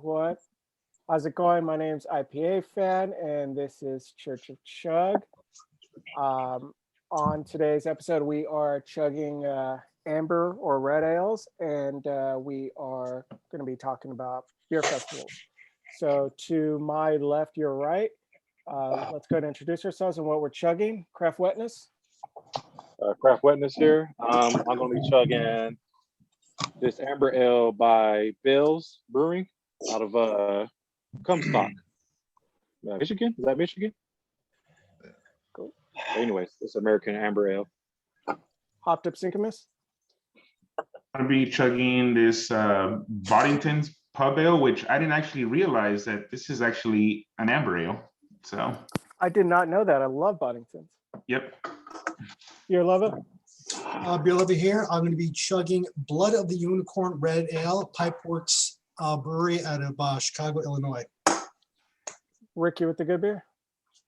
What? How's it going? My name's IPA Fan, and this is Church of Chug. On today's episode, we are chugging amber or red ales, and we are going to be talking about beer festivals. So to my left, your right, let's go ahead and introduce ourselves and what we're chugging. Craft Wetness. Craft Wetness here. I'm going to be chugging this amber ale by Bill's Brewing out of Comstock, Michigan. Is that Michigan? Cool. Anyways, it's American amber ale. Hopped up Synchronous. I'm going to be chugging this Boddington's Pub Ale, which I didn't actually realize that this is actually an amber ale. So I did not know that. I love Boddington's. Yep. You love it? Beer Lover here. I'm going to be chugging Blood of the Unicorn Red Ale, Pipeworks Brewery out of Chicago, Illinois. Ricky with the good beer.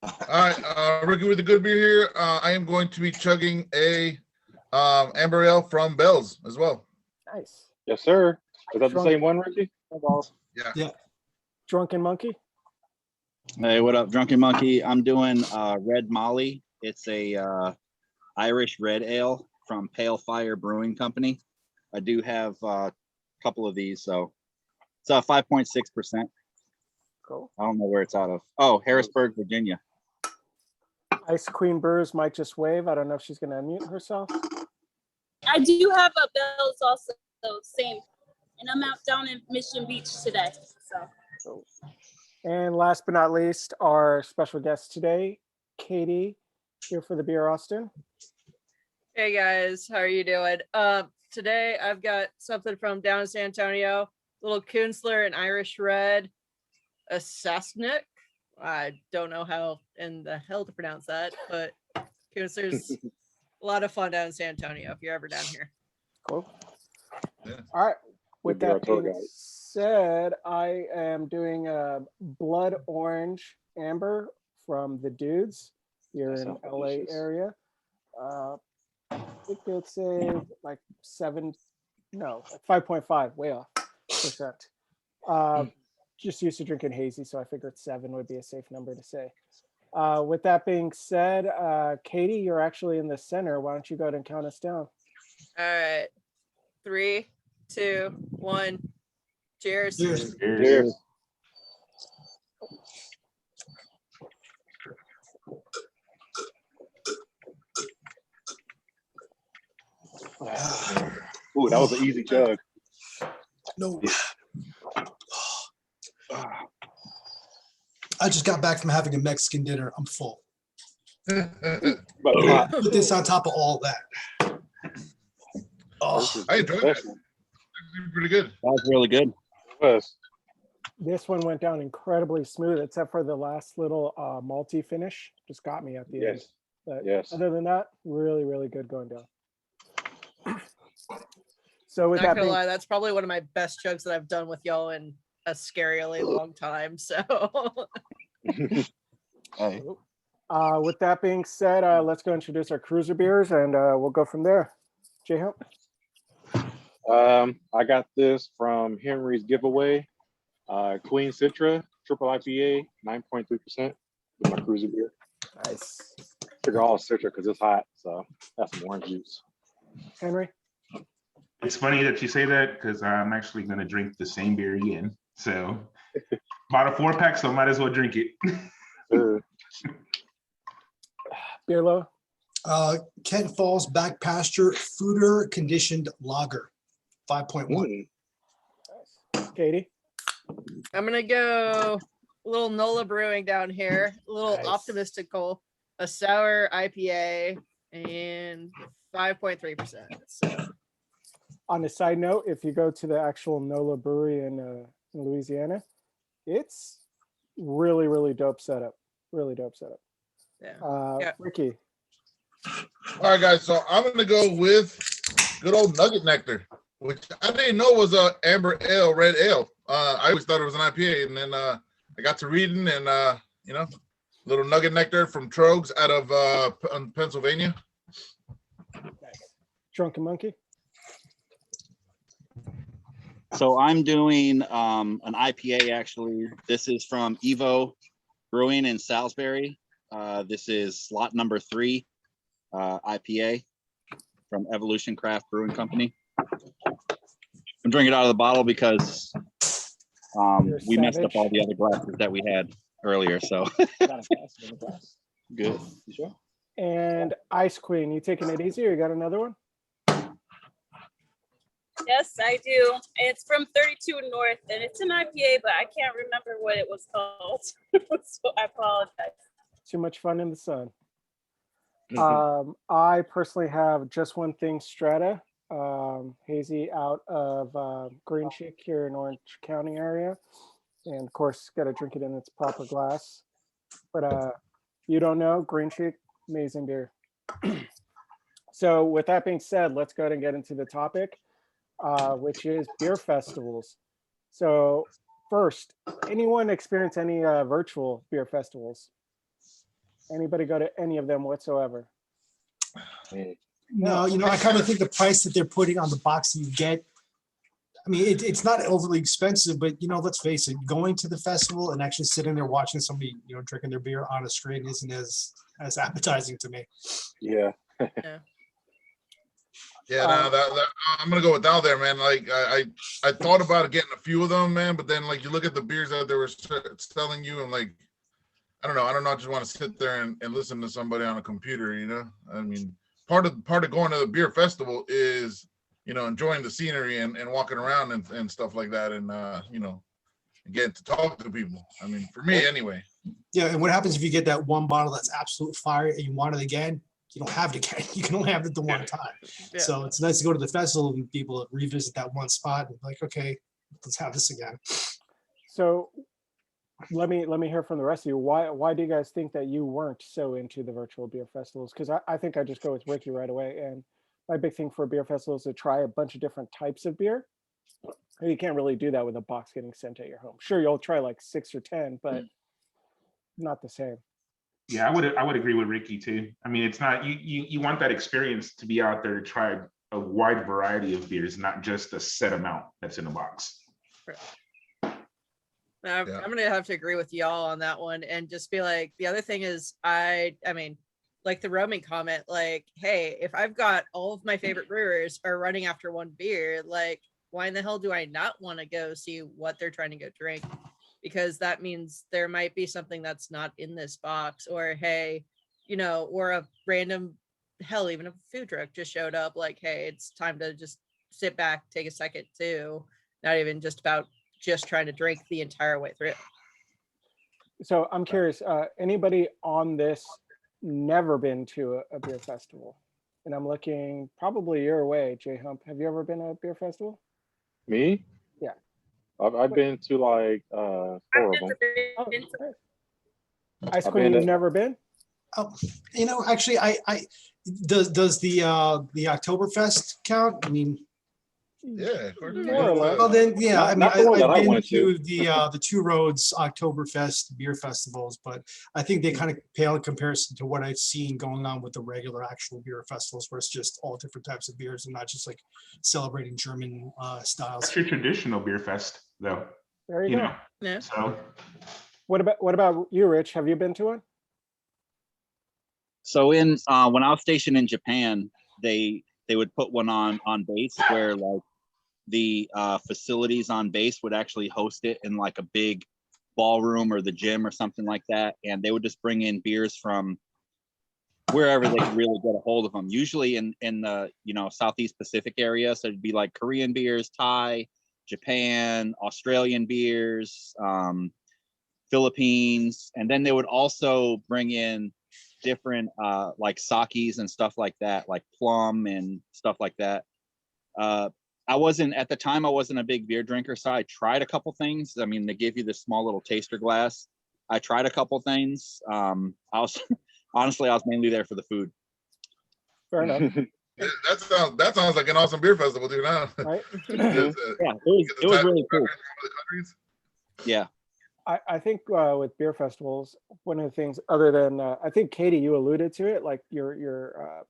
All right, Ricky with the good beer here. I am going to be chugging a amber ale from Bell's as well. Nice. Yes, sir. Is that the same one, Ricky? Yeah. Drunken Monkey. Hey, what up, Drunken Monkey? I'm doing Red Molly. It's a Irish red ale from Pale Fire Brewing Company. I do have a couple of these, so it's 5.6%. Cool. I don't know where it's out of. Oh, Harrisburg, Virginia. Ice Queen Brewers might just wave. I don't know if she's going to unmute herself. I do have a Bell's also, same. And I'm out down in Mission Beach today. So. And last but not least, our special guest today, Katie, here for the Beer Austin. Hey guys, how are you doing? Today I've got something from down in San Antonio, little Kunstler and Irish Red, a Sasnik. I don't know how in the hell to pronounce that, but Kunstler's a lot of fun down in San Antonio if you're ever down here. Cool. Yeah. All right. With Good beer, that tour being guide. said, I am doing a Blood Orange Amber from the Dudes here That in sounds LA delicious. area. I think it's a like 5.5, way off percent. Just used to drinking hazy, so I figured 7 would be a safe number to say. With that being said, Katie, you're actually in the center. Why don't you go ahead and count us down? All right, 3, 2, 1. Cheers. Cheers. Cheers. Ooh, that was an easy chug. No. I just got back from having a Mexican dinner. I'm full. But hot. Put this on top of all that. Oh, I enjoyed that. Pretty good. That was really good. Yes. This one went down incredibly smooth, except for the last little malty finish. Just got me at the end. Yes. But Yes. other than that, really, really good going down. So with Not that gonna being lie, that's probably one of my best chugs that I've done with y'all in a scarily long time. So Hey. with that being said, let's go introduce our cruiser beers, and we'll go from there. J Hump. I got this from Henry's Giveaway. Queen Citra, triple IPA, 9.3%. My cruiser beer. Nice. Figure all Citra because it's hot, so that's some orange juice. Henry. It's funny that you say that because I'm actually going to drink the same beer again. So bought a 4-pack, so might as well drink it. Beerlo. Kent Falls Back Pasture Fruiter Conditioned Lager, 5.1. Katie. I'm gonna go a little Nola Brewing down here, a little Nice. optimistical, a sour IPA, and 5.3%. So On a side note, if you go to the actual NOLA brewery in Louisiana, it's really, really dope setup. Really dope setup. yeah. Yeah. Ricky. All right, guys. So I'm going to go with good old Nugget Nectar, which I didn't know was a amber ale, red ale. I always thought it was an IPA, and then I got to reading, and little Nugget Nectar from Trogs out of Pennsylvania. Nice. Drunken Monkey. So I'm doing an IPA actually. This is from Evo Brewing in Salisbury. This is slot number 3 IPA from Evolution Craft Brewing Company. I'm drinking it out of the bottle because we messed up all the other glasses that we had earlier. So good. You sure? And Ice Queen, you taking it easy or you got another one? Yes, I do. It's from 32 North, and it's an IPA, but I can't remember what it was called. So I apologize. Too much fun in the sun. I personally have Just One Thing Strata, hazy out of Green Chick here in Orange County area. And of course, got to drink it in its proper glass. But you don't know, Green Chick, amazing beer. So with that being said, let's go ahead and get into the topic, which is beer festivals. So first, anyone experience any virtual beer festivals? Anybody go to any of them whatsoever? No, I kind of think the price that they're putting on the box that you get, I mean, it's not overly expensive, but let's face it, going to the festival and actually sitting there watching somebody, drinking their beer on a screen isn't as appetizing to me. Yeah. Yeah, no, that I'm gonna go without there, man. Like I thought about getting a few of them, man, but then like you look at the beers that they were selling you, and like I don't know. I just want to sit there and listen to somebody on a computer. I mean, part of going to the beer festival is enjoying the scenery and walking around and stuff like that, and getting to talk to people. I mean, for me anyway. Yeah, and what happens if you get that one bottle that's absolute fire and you want it again? You don't have it again. You can only have it the one time. Yeah. So it's nice to go to the festival and people revisit that one spot and like, okay, let's have this again. So let me hear from the rest of you. Why do you guys think that you weren't so into the virtual beer festivals? Because I think I just go with Ricky right away. And my big thing for a beer festival is to try a bunch of different types of beer. You can't really do that with a box getting sent at your home. Sure, you'll try like 6 or 10, but not the same. Yeah, I would agree with Ricky too. I mean, it's not you want that experience to be out there to try a wide variety of beers, not just a set amount that's in a box. I'm gonna have to agree with y'all on that one and just be like, the other thing is I mean, like the roaming comment, like, hey, if I've got all of my favorite brewers are running after one beer, like, why in the hell do I not want to go see what they're trying to go drink? Because that means there might be something that's not in this box, or hey, or a random, hell, even a food truck just showed up, like, hey, it's time to just sit back, take a second too, not even just about just trying to drink the entire way through. So I'm curious, anybody on this never been to a beer festival? And I'm looking probably your way, J Hump. Have you ever been to a beer festival? Me? Yeah. I've been to like 4 of them. Oh, okay. Ice Queen, you've never been? Oh, actually, I does the Oktoberfest count? I mean, Yeah, of course. More or less. well then, yeah. I mean, Not the one that I I've been went to the Two Roads Oktoberfest beer festivals, but I think they kind of pale in comparison to what I've seen going on with the regular actual beer festivals, where it's just all different types of beers and not just like celebrating German styles. That's your traditional beer fest, though. There you go. Yeah. So What about you, Rich? Have you been to one? So when I was stationed in Japan, they would put one on base where like the facilities on base would actually host it in like a big ballroom or the gym or something like that, and they would just bring in beers from wherever they could really get a hold of them. Usually in the Southeast Pacific area, so it'd be like Korean beers, Thai, Japan, Australian beers, Philippines, and then they would also bring in different like sakis and stuff like that, like plum and stuff like that. I wasn't a big beer drinker, so I tried a couple things. I mean, they give you this small little taster glass. I tried a couple things. I was mainly there for the food. Fair enough. That sounds like an awesome beer festival, dude. Now. Right? Yeah, it was really cool. Yeah. I think with beer festivals, one of the things, other than I think Katie, you alluded to it, like your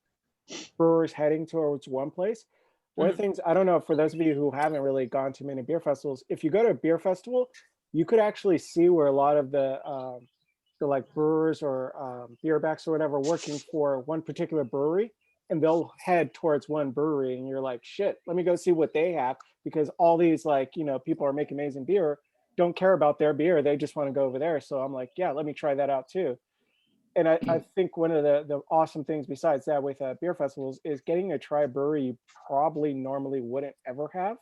brewers heading towards one place. One of the things, I don't know, for those of you who haven't really gone to many beer festivals, if you go to a beer festival, you could actually see where a lot of the like brewers or beer backs or whatever working for one particular brewery, and they'll head towards one brewery, and you're like, shit, let me go see what they have, because all these like, you know, people are making amazing beer, don't care about their beer, they just want to go over there. So I'm like, yeah, let me try that out too. And I think one of the awesome things besides that with beer festivals is getting to try a brewery you probably normally wouldn't ever have.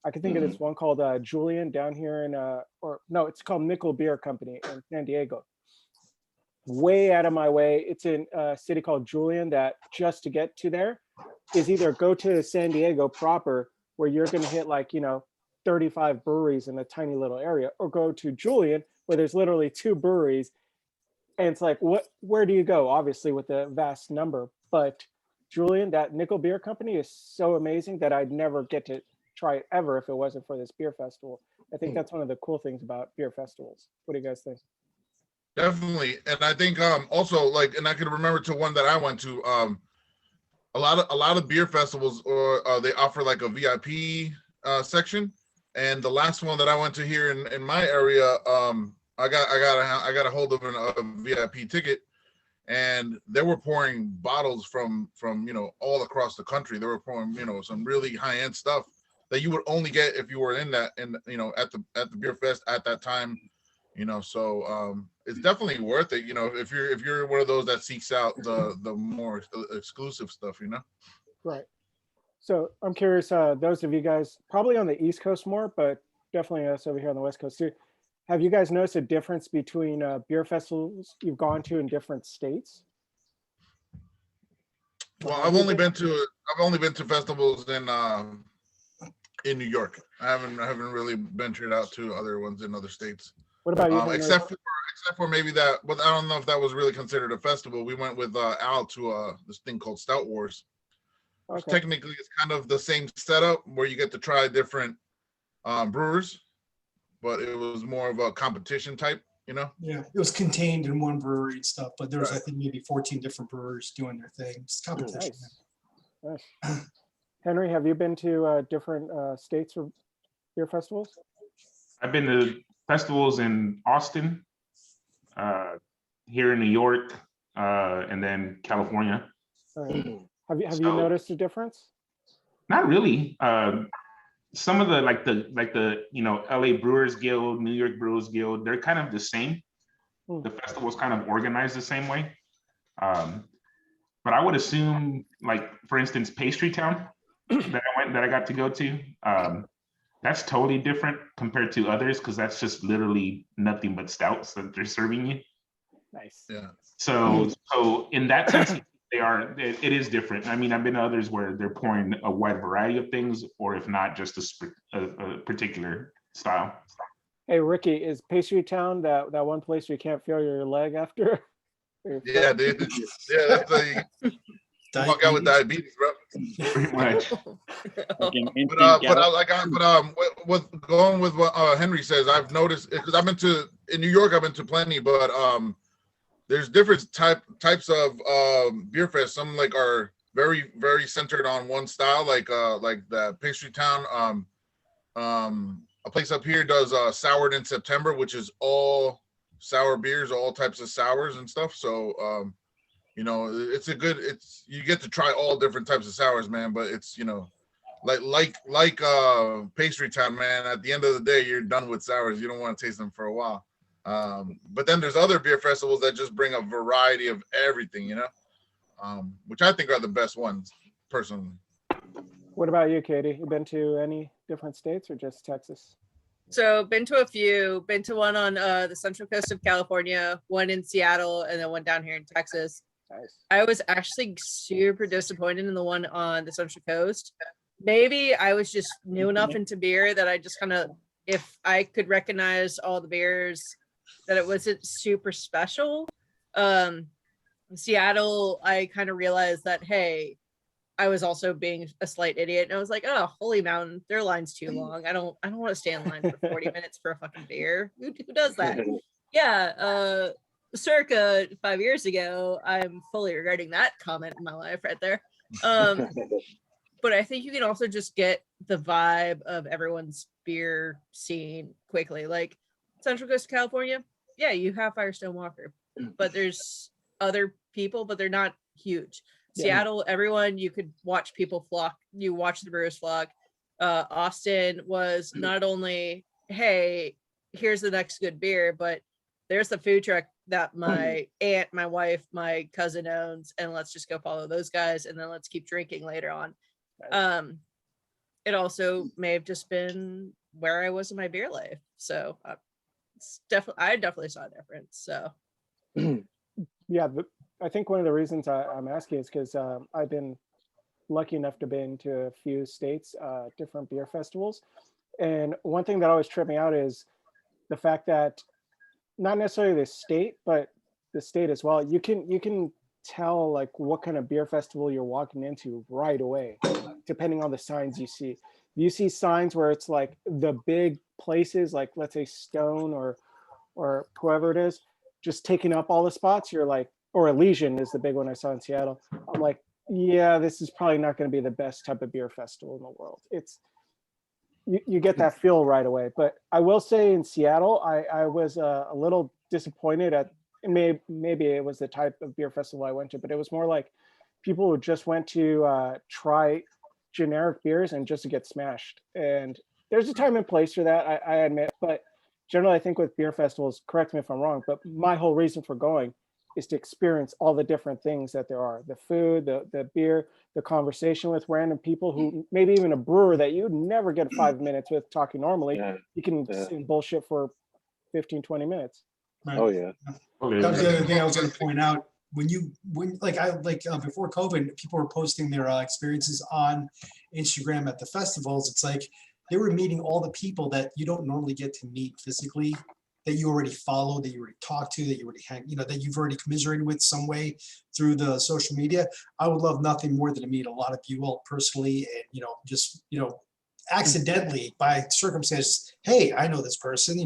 I can think of this one called Julian down here in, or no, it's called Nickel Beer Company in San Diego. Way out of my way. It's in a city called Julian that just to get to there is either go to San Diego proper, where you're going to hit like, you know, 35 breweries in a tiny little area, or go to Julian where there's literally 2 breweries. And it's like, where do you go? Obviously with the vast number, but Julian, that Nickel Beer Company is so amazing that I'd never get to try it ever if it wasn't for this beer festival. I think that's one of the cool things about beer festivals. What do you guys think? Definitely. And I think also like, and I can remember to one that I went to, a lot of beer festivals or they offer like a VIP section. And the last one that I went to here in my area, I got a hold of a VIP ticket, and they were pouring bottles from you know, all across the country. They were pouring, you know, some really high end stuff that you would only get if you were in you know, at the beer fest at that time, you know. So it's definitely worth it, you know, if you're one of those that seeks out the more exclusive stuff, you know. Right. So I'm curious, those of you guys probably on the East Coast more, but definitely us over here on the West Coast too. Have you guys noticed a difference between beer festivals you've gone to in different states? Well, I've only been to festivals in New York. I haven't really ventured out to other ones in other states. What about you? Except for maybe that, but I don't know if that was really considered a festival. We went with Al to this thing called Stout Wars. Which technically it's kind of the same setup where you get to try different brewers, but it was more of a competition type, you know? Yeah, it was contained in one brewery and stuff, but there was, I think, maybe 14 different brewers doing their thing. It's competition. Nice. Henry, have you been to different states or beer festivals? I've been to festivals in Austin, here in New York, and then California. Have you noticed a difference? Not really. Some of the you know, LA Brewers Guild, New York Brewers Guild, they're kind of the same. The festival's kind of organized the same way. But I would assume, like, for instance, Pastry Town that I got to go to, that's totally different compared to others, because that's just literally nothing but stouts that they're serving you. Nice. Yeah. So in that sense, it is different. I mean, I've been to others where they're pouring a wide variety of things, or if not, just a particular style. Hey, Ricky, is Pastry Town that one place where you can't feel your leg after? Yeah, dude. Yeah, that's like walk out with diabetes, bro. Pretty much. With going with what Henry says, I've noticed, because in New York, I've been to plenty, but there's different types of beer fest. Some like are very, very centered on one style, like the Pastry Town. A place up here does Soured in September, which is all sour beers, all types of sours and stuff. So you know, you get to try all different types of sours, man. But it's, you know, like Pastry Town, man. At the end of the day, you're done with sours. You don't want to taste them for a while. But then there's other beer festivals that just bring a variety of everything, you know, which I think are the best ones, personally. What about you, Katie? You been to any different states or just Texas? So been to a few, been to one on the central coast of California, one in Seattle, and then one down here in Texas. Nice. I was actually super disappointed in the one on the central coast. Maybe I was just new enough into beer that I just kind of, if I could recognize all the beers, that it wasn't super special. Seattle, I kind of realized that, hey, I was also being a slight idiot, and I was like, oh, Holy Mountain, their line's too long. I don't want to stay in line for 40 minutes for a fucking beer. Who does that? Yeah, circa 5 years ago, I'm fully regretting that comment in my life right there. but I think you can also just get the vibe of everyone's beer scene quickly. Like Central Coast of California, yeah, you have Firestone Walker, but there's other people, but they're not huge. Yeah. Seattle, everyone, you could watch people flock. You watch the brewers flock. Austin was not only, hey, here's the next good beer, but there's the food truck that my aunt, my wife, my cousin owns, and let's just go follow those guys, and then let's keep drinking later on. It also may have just been where I was in my beer life, so it's definitely, I definitely saw a difference. So Yeah, I think one of the reasons I'm asking is because I've been lucky enough to been to a few states, different beer festivals, and one thing that always tripped me out is the fact that not necessarily the state, but the state as well. You can tell like what kind of beer festival you're walking into right away, depending on the signs you see. You see signs where it's like the big places, like let's say Stone or whoever it is, just taking up all the spots. You're like, or Elysian is the big one I saw in Seattle. I'm like, yeah, this is probably not going to be the best type of beer festival in the world. It's you get that feel right away. But I will say in Seattle, I was a little disappointed at, and maybe it was the type of beer festival I went to, but it was more like people who just went to try generic beers and just to get smashed. And there's a time and place for that, I admit. But generally, I think with beer festivals, correct me if I'm wrong, but my whole reason for going is to experience all the different things that there are, the food, the beer, the conversation with random people who maybe even a brewer that you'd never get 5 minutes with talking normally. Yeah. You can sit and bullshit for 15, 20 minutes. Right. Oh yeah. That was the other thing I was going to point out. When before COVID, people were posting their experiences on Instagram at the festivals. It's like they were meeting all the people that you don't normally get to meet physically, that you already follow, that you already talk to, that you already that you've already commiserated with some way through the social media. I would love nothing more than to meet a lot of you all personally, and just accidentally by circumstance. Hey, I know this person.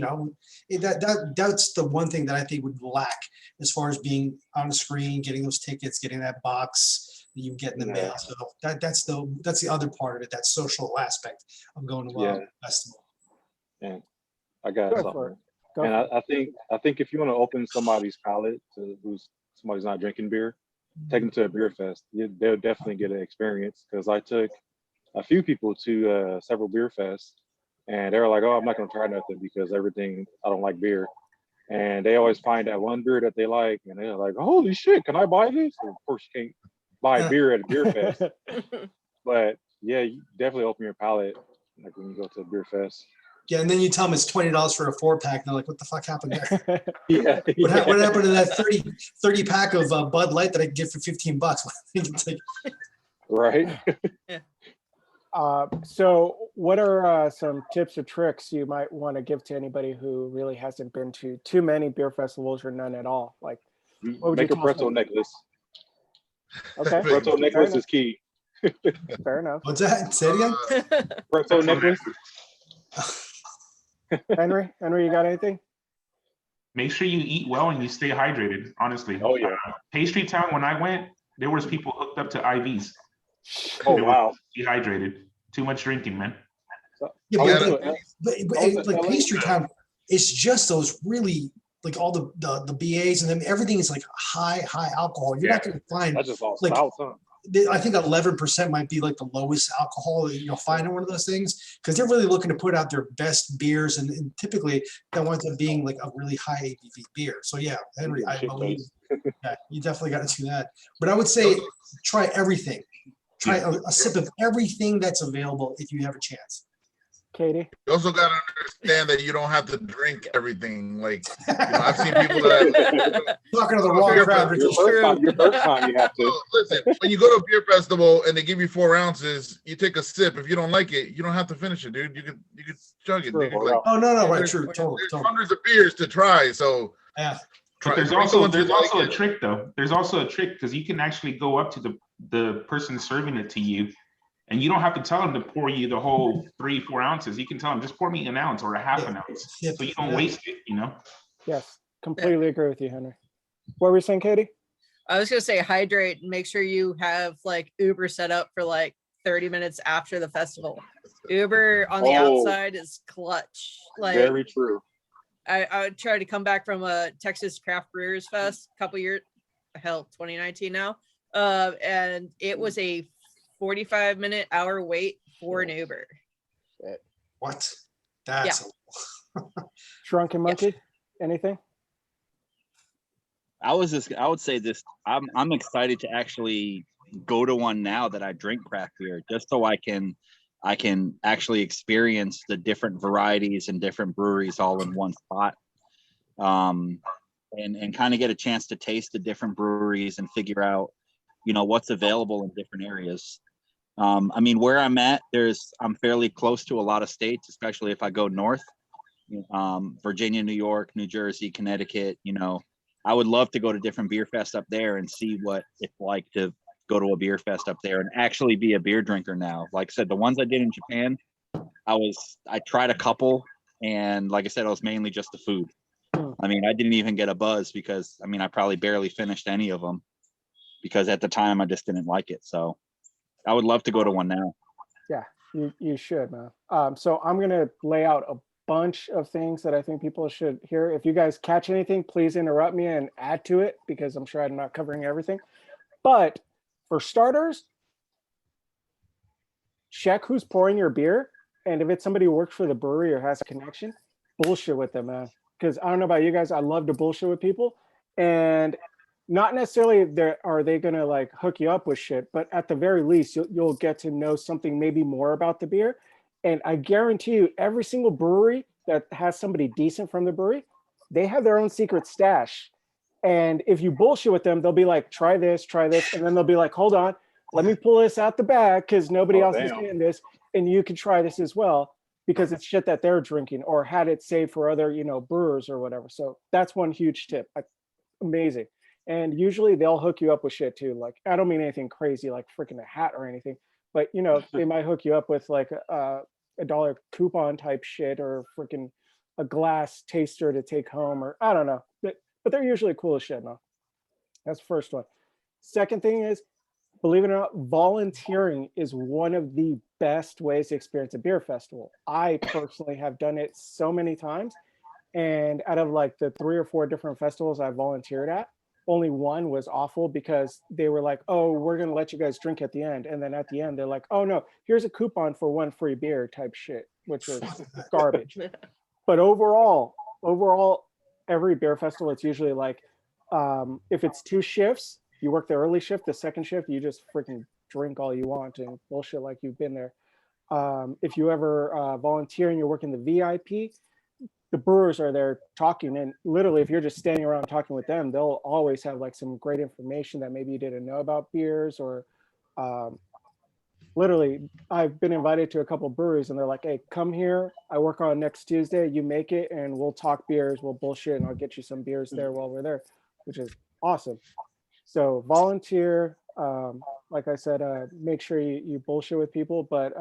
That's the one thing that I think would lack as far as being on the screen, getting those tickets, getting that box that you get in the mail. So that's the other part of it. That social aspect of going to a festival. And I got Go for something. it. Go And for it. I think if you want to open somebody's palate to who's somebody's not drinking beer, take them to a beer fest. They'll definitely get an experience. Because I took a few people to several beer fests, and they were like, "Oh, I'm not going to try nothing because everything I don't like beer." And they always find that one beer that they like, and they're like, "Holy shit, can I buy this?" And of course, you can't buy beer at a beer fest, but yeah, you definitely open your palate like when you go to a beer fest. Yeah, and then you tell them it's $20 for a 4-pack, and they're like, "What the fuck happened there? Yeah. What happened to that 30 pack of Bud Light that I could get for $15?" It's like, Right. So what are some tips or tricks you might want to give to anybody who really hasn't been to too many beer festivals or none at all? Like, what would Make you a tell pretzel them? necklace. Okay, Pretzel necklace is key. fair enough. what's that? Say it again. Pretzel necklace. Henry, you got anything? Make sure you eat well and you stay hydrated. Honestly. Oh yeah. Pastry Town, when I went, there was people hooked up to IVs. Oh They were wow. dehydrated. Too much drinking, man. Yeah, I but, went to- like Pastry Town, it's just those really like all the BAs and then everything is like high alcohol. You're not going to find That's just all like stouts, huh? I think 11% might be like the lowest alcohol that you'll find in one of those things because they're really looking to put out their best beers and typically that winds up being like a really high ABV beer. So yeah, Henry, I Shit believe face. you definitely got to do that. But I would say try everything. Try a sip of everything that's available if you have a chance. Katie? You also got to understand that you don't have to drink everything. Like, I've seen people that Talking to the wrong crowd. Your first time you have to. So, listen, when you go to a beer festival and they give you 4 ounces, you take a sip. If you don't like it, you don't have to finish it, dude. You can chug it. Dude. Like, Oh no, right, there's- true, totally. There's hundreds of beers to try. So Yeah. But there's drink the also ones you like a it. trick though. There's also a trick because you can actually go up to the person serving it to you, and you don't have to tell them to pour you the whole 3-4 ounces. You can tell them just pour me an ounce or a half an ounce, Yeah. so you don't waste it. Yes, completely agree with you, Henry. What were you saying, Katie? I was gonna say hydrate and make sure you have like Uber set up for like 30 minutes after the festival. Uber on the Oh. outside is clutch. Like Very true. I tried to come back from a Texas Craft Brewers Fest a couple years, 2019 now. And it was a 45-minute hour wait for an Uber. What? That's Drunken Monkey, anything? I would say this. I'm excited to actually go to one now that I drink craft beer, just so I can actually experience the different varieties and different breweries all in one spot. And kind of get a chance to taste the different breweries and figure out, what's available in different areas. I mean, where I'm at, I'm fairly close to a lot of states, especially if I go north, Virginia, New York, New Jersey, Connecticut. I would love to go to different beer fests up there and see what it's like to go to a beer fest up there and actually be a beer drinker now. Like I said, the ones I did in Japan, I tried a couple, and like I said, it was mainly just the food. I mean, I didn't even get a buzz because I probably barely finished any of them because at the time I just didn't like it. So I would love to go to one now. Yeah, you should, man. So I'm gonna lay out a bunch of things that I think people should hear. If you guys catch anything, please interrupt me and add to it because I'm sure I'm not covering everything. But for starters, check who's pouring your beer. And if it's somebody who works for the brewery or has a connection, bullshit with them, man. Because I don't know about you guys, I love to bullshit with people. And not necessarily are they going to like hook you up with shit, but at the very least, you'll get to know something maybe more about the beer. And I guarantee you, every single brewery that has somebody decent from the brewery, they have their own secret stash. And if you bullshit with them, they'll be like, try this. And then they'll be like, hold on, let me pull this out the bag because nobody else is getting this. And you can try this as well because it's shit that they're drinking or had it saved for other, brewers or whatever. So that's one huge tip. Amazing. And usually they'll hook you up with shit too. Like, I don't mean anything crazy like freaking a hat or anything, but they might hook you up with like a $1 coupon type shit or freaking a glass taster to take home, or I don't know. But they're usually cool as shit, man. That's the first one. Second thing is, believe it or not, volunteering is one of the best ways to experience a beer festival. I personally have done it so many times. And out of like the 3 or 4 different festivals I volunteered at, only one was awful because they were like, oh, we're going to let you guys drink at the end. And then at the end, they're like, oh, no, here's a coupon for 1 free beer type shit, which was garbage. But overall, every beer festival, it's usually like, if it's 2 shifts, you work the early shift, the second shift, you just freaking drink all you want and bullshit like you've been there. If you ever volunteer and you're working the VIP, the brewers are there talking, and literally if you're just standing around talking with them, they'll always have like some great information that maybe you didn't know about beers, or literally I've been invited to a couple of breweries and they're like, hey, come here, I work on next Tuesday, you make it and we'll talk beers, we'll bullshit, and I'll get you some beers there while we're there, which is awesome. So volunteer, like I said, make sure you bullshit with people, but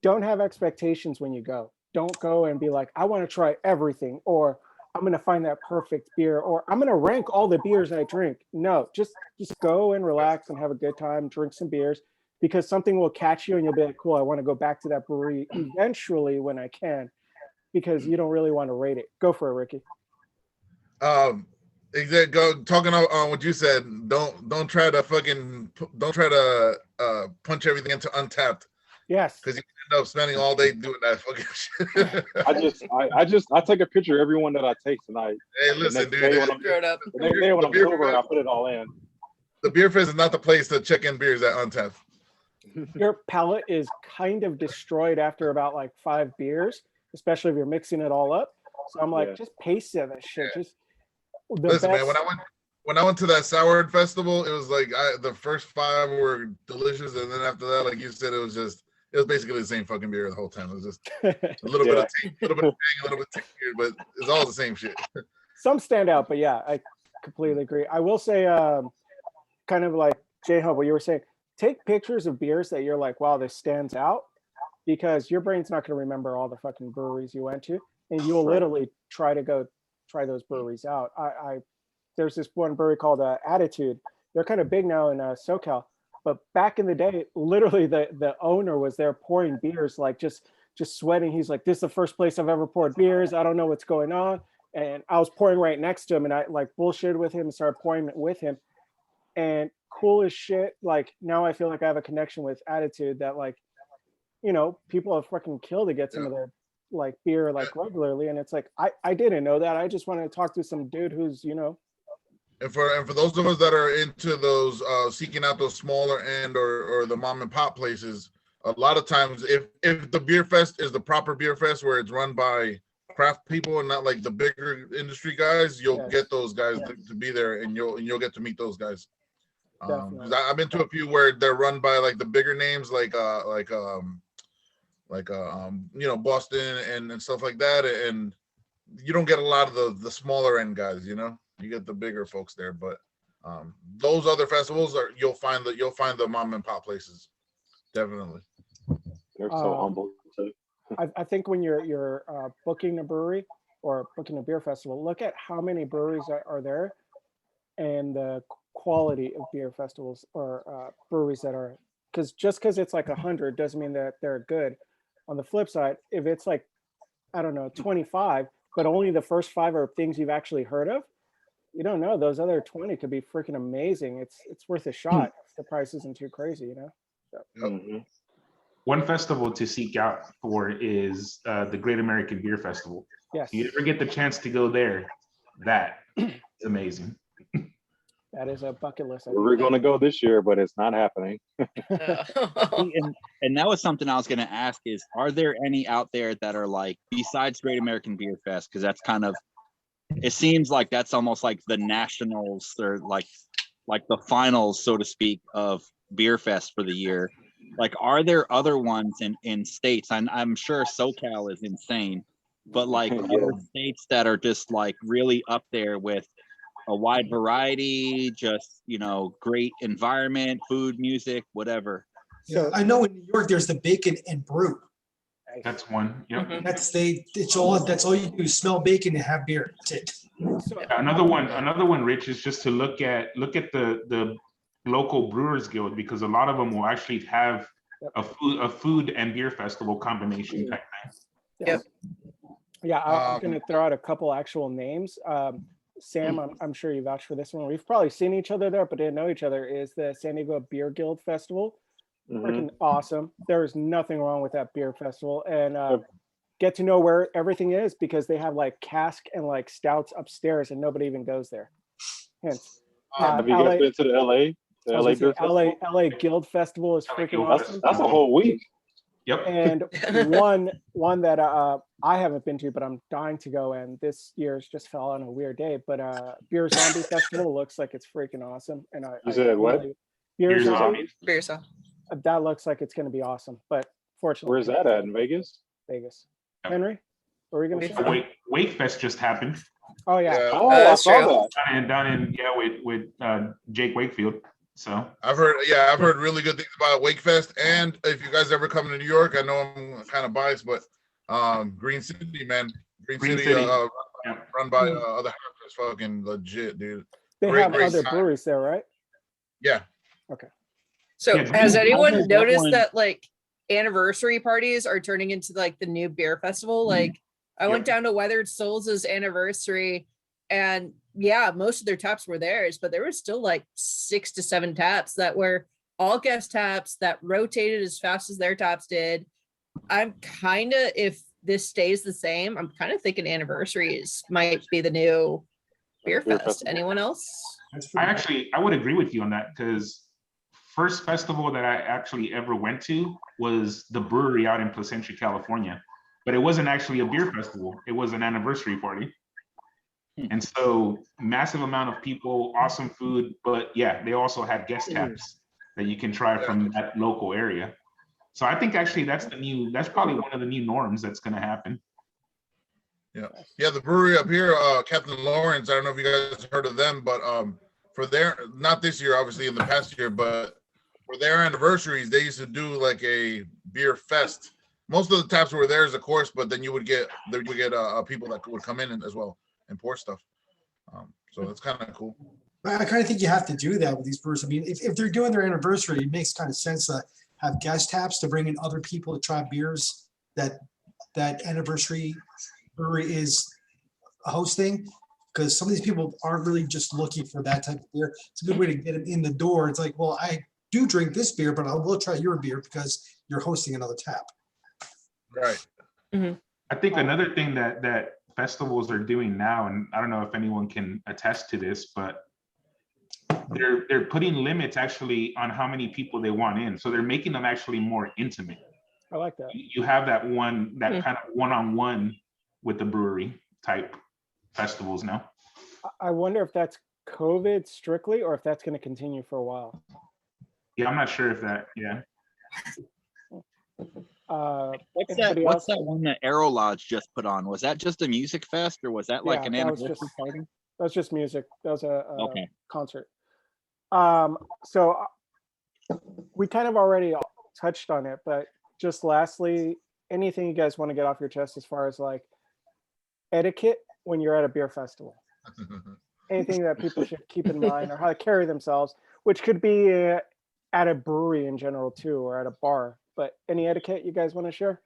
don't have expectations when you go. Don't go and be like, I want to try everything, or I'm going to find that perfect beer, or I'm going to rank all the beers I drink. No, just go and relax and have a good time, drink some beers, because something will catch you and you'll be like, cool, I want to go back to that brewery eventually when I can, because you don't really want to rate it. Go for it, Ricky. Talking on what you said, don't try to punch everything into Untapped. Yes. Because you end up spending all day doing that fucking shit. I take a picture of everyone that I taste tonight. Hey, listen, dude. The next day when I'm sober, I put it all in. The beer fest is not the place to check in beers at Untapped. Your palate is kind of destroyed after about like 5 beers, especially if you're mixing it all up. So I'm like, just pace that shit. Just listen, man. When I went to that Sour Festival, it was like the first 5 were delicious, and then after that, like you said, it was basically the same fucking beer the whole time. It was just a little bit of tang, a little bit of tang, a little bit of beer, but it's all the same shit. Some stand out, but yeah, I completely agree. I will say, kind of like J-Hub, what you were saying, take pictures of beers that you're like, wow, this stands out, because your brain's not going to remember all the fucking breweries you went to, and you'll literally try to go try those breweries out. There's this one brewery called Attitude. They're kind of big now in SoCal. But back in the day, literally the owner was there pouring beers, like just sweating. He's like, this is the first place I've ever poured beers. I don't know what's going on. And I was pouring right next to him, and I like bullshitted with him and started pouring with him. And cool as shit. Like now I feel like I have a connection with Attitude that, like, you know, people have fucking killed to get some of their like beer like regularly. And it's like, I didn't know that. I just wanted to talk to some dude who's, you know. And for those of us that are into those seeking out those smaller end or the mom and pop places, a lot of times if the beer fest is the proper beer fest where it's run by craft people and not like the bigger industry guys, you'll get those guys to be there, and you'll get to meet those guys. 'Cause I've been to a few where they're run by like the bigger names like you know, Boston and stuff like that, and you don't get a lot of the smaller end guys, you know. You get the bigger folks there, but those other festivals you'll find the mom and pop places, definitely. They're so humble too. I think when you're booking a brewery or booking a beer festival, look at how many breweries are there, and the quality of beer festivals or breweries that are. Because just because it's like 100 doesn't mean that they're good. On the flip side, if it's like, I don't know, 25, but only the first 5 are things you've actually heard of, you don't know. Those other 20 could be freaking amazing. It's worth a shot if the price isn't too crazy, you know? So. One festival to seek out for is the Great American Beer Festival. Yes. If you ever get the chance to go there, that is amazing. That is a bucket list. We're going to go this year, but it's not happening. And that was something I was going to ask is, are there any out there that are like, besides Great American Beer Fest, because that's kind of, it seems like that's almost like the nationals or like the finals, so to speak, of Beer Fest for the year. Like, are there other ones in states? I'm sure SoCal is insane, but like other states that are just like really up there with a wide variety, just, you know, great environment, food, music, whatever. So I know in New York there's the Bacon and Brew. That's one. Yep. That's all you do is smell bacon and have beer. That's it. Another one, Rich, is just to look at the local Brewers Guild, because a lot of them will actually have a food and beer festival combination type thing. Yep. Yeah, I'm going to throw out a couple actual names. Sam, I'm sure you vouch for this one. We've probably seen each other there, but didn't know each other. Is the San Diego Beer Guild Festival. Freaking awesome. There is nothing wrong with that beer festival. And get to know where everything is, because they have like cask and like stouts upstairs and nobody even goes there. Hence. Have you guys been to the LA? The LA Beer Festival? LA Guild Festival is freaking awesome. That's a whole week. Yep. And one that I haven't been to, but I'm dying to go, and this year's just fell on a weird day. But Beer Zombie Festival looks like it's freaking awesome. And You said what? Beer Zombie. Beer Zombie. That looks like it's going to be awesome. But fortunately, Where's that at? In Vegas? Vegas. Henry, what were you going to say? Wakefest just happened. Oh yeah. Oh, I saw that. And down in with Jake Wakefield. So I've heard really good things about Wakefest. And if you guys ever come to New York, I know I'm kind of biased, but Green City, man. Green City. Run by other is fucking legit, dude. They have other breweries there, right? Yeah. Okay. So has anyone noticed that like anniversary parties are turning into like the new beer festival? Like I went down to Weathered Souls' anniversary, and yeah, most of their taps were theirs, but there was still like 6 to 7 taps that were all guest taps that rotated as fast as their taps did. I'm kind of, if this stays the same, I'm kind of thinking anniversaries might be the new beer fest. Anyone else? I would agree with you on that, because first festival that I actually ever went to was the brewery out in Placentia, California, but it wasn't actually a beer festival. It was an anniversary party. And so massive amount of people, awesome food, but yeah, they also had guest taps that you can try from that local area. So I think actually that's probably one of the new norms that's going to happen. Yeah, the brewery up here, Captain Lawrence, I don't know if you guys heard of them, but for their, not this year, obviously in the past year, but for their anniversaries, they used to do like a beer fest. Most of the taps were theirs, of course, but then you would get people that would come in as well and pour stuff. So that's kind of cool. I kind of think you have to do that with these breweries. I mean, if they're doing their anniversary, it makes kind of sense to have guest taps to bring in other people to try beers that anniversary brewery is hosting. Because some of these people aren't really just looking for that type of beer. It's a good way to get them in the door. It's like, well, I do drink this beer, but I will try your beer because you're hosting another tap. Right. I think another thing that festivals are doing now, and I don't know if anyone can attest to this, but they're putting limits actually on how many people they want in. So they're making them actually more intimate. I like that. You have that kind of one-on-one with the brewery type festivals now. I wonder if that's COVID strictly, or if that's going to continue for a while. Yeah, I'm not sure if that. Yeah. What's that one that Aero Lodge just put on? Was that just a music fest, or was that like an anniversary party? That was just music. That was a Okay. concert. So we kind of already touched on it, but just lastly, anything you guys want to get off your chest as far as like etiquette when you're at a beer festival? Anything that people should keep in mind, or how to carry themselves, which could be at a brewery in general too, or at a bar. But any etiquette you guys want to share?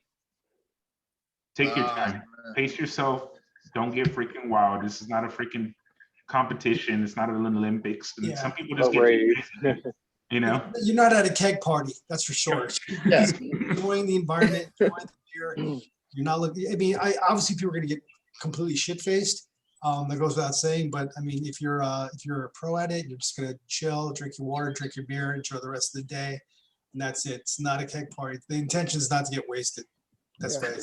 Take your time. Pace yourself. Don't get freaking wild. This is not a freaking competition. It's not an Olympics. And some people just get you know. You're not at a keg party, that's for sure. Yeah. Enjoying the environment, enjoying the beer. You're not looking. I mean, obviously people are going to get completely shit faced. That goes without saying. But I mean, if you're a pro at it, you're just going to chill, drink your water, drink your beer, enjoy the rest of the day, and that's it. It's not a keg party. The intention is not to get wasted. That's right.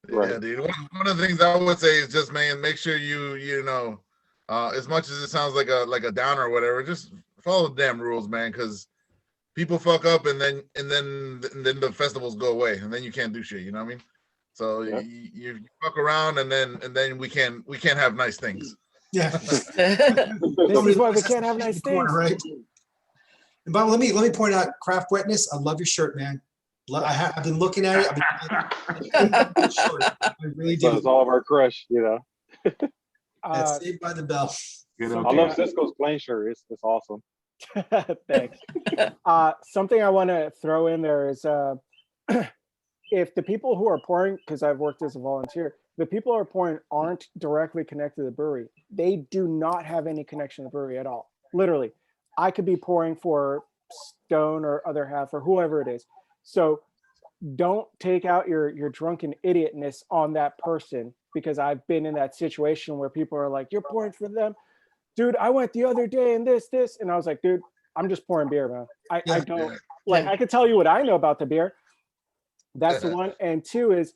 Yeah, dude. One of the things I would say is just, man, make sure you know, as much as it sounds like a downer or whatever, just follow the damn rules, man, because people fuck up and then the festivals go away and then you can't do shit. You know what I mean? So you fuck around and then we can't have nice things. Yeah. This is why we can't have nice things, right? And Bob, let me point out, Craft Wetness. I love your shirt, man. I've been looking at it. I really do. So it's all of our crush, you know. That's Saved by the Bell. I love Cisco's plain shirt. It's awesome. Thanks. Something I want to throw in there is if the people who are pouring, because I've worked as a volunteer, the people who are pouring aren't directly connected to the brewery. They do not have any connection to the brewery at all. Literally, I could be pouring for Stone or Other Half or whoever it is. So don't take out your drunken idiotness on that person, because I've been in that situation where people are like, you're pouring for them. Dude, I went the other day and this. And I was like, dude, I'm just pouring beer, man. I don't, I could tell you what I know about the beer. That's the one. And two is,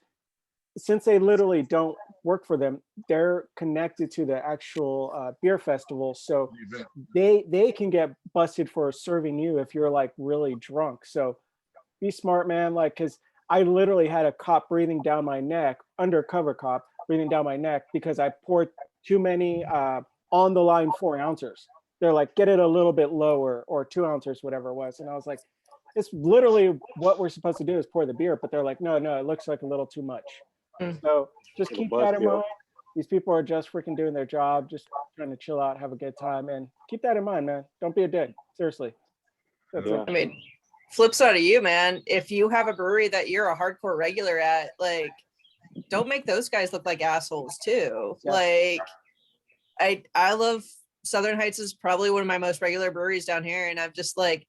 since they literally don't work for them, they're connected to the actual beer festival. So they can get busted for serving you if you're like really drunk. So be smart, man. Like, cause I literally had a cop breathing down my neck, undercover cop breathing down my neck because I poured too many on the line 4 ounces. They're like, get it a little bit lower, or 2 ounces, whatever it was. And I was like, it's literally what we're supposed to do is pour the beer. But they're like, no, it looks like a little too much. So just keep that in mind. These people are just freaking doing their job, just trying to chill out, have a good time, and keep that in mind, man. Don't be a dick. Seriously. That's it. I mean, flip side of you, man. If you have a brewery that you're a hardcore regular at, like, don't make those guys look like assholes too. Yeah. Like, I love Southern Heights is probably one of my most regular breweries down here, and I'm just like,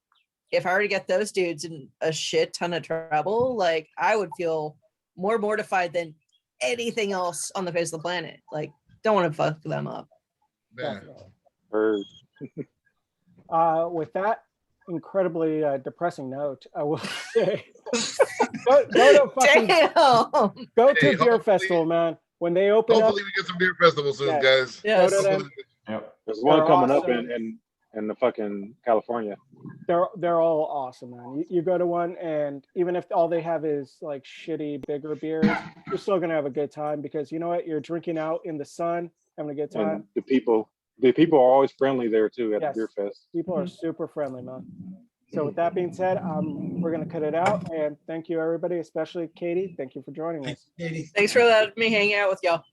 if I were to get those dudes in a shit ton of trouble, like, I would feel more mortified than anything else on the face of the planet. Like, don't want to fuck them up. Yeah. With that incredibly depressing note, I will say, go to Beer Festival, man. When they open hopefully we get some beer festival soon, guys. Yes. Yep. There's one coming up in the fucking California. They're all awesome, man. You go to one, and even if all they have is like shitty bigger beers, you're still gonna have a good time, because you know what, you're drinking out in the sun, having a good time. And the people are always friendly there too at the beer fest. People are super friendly, man. So with that being said, we're gonna cut it out, and thank you everybody, especially Katie. Thank you for joining us. Katie. Thanks for letting me hang out with y'all.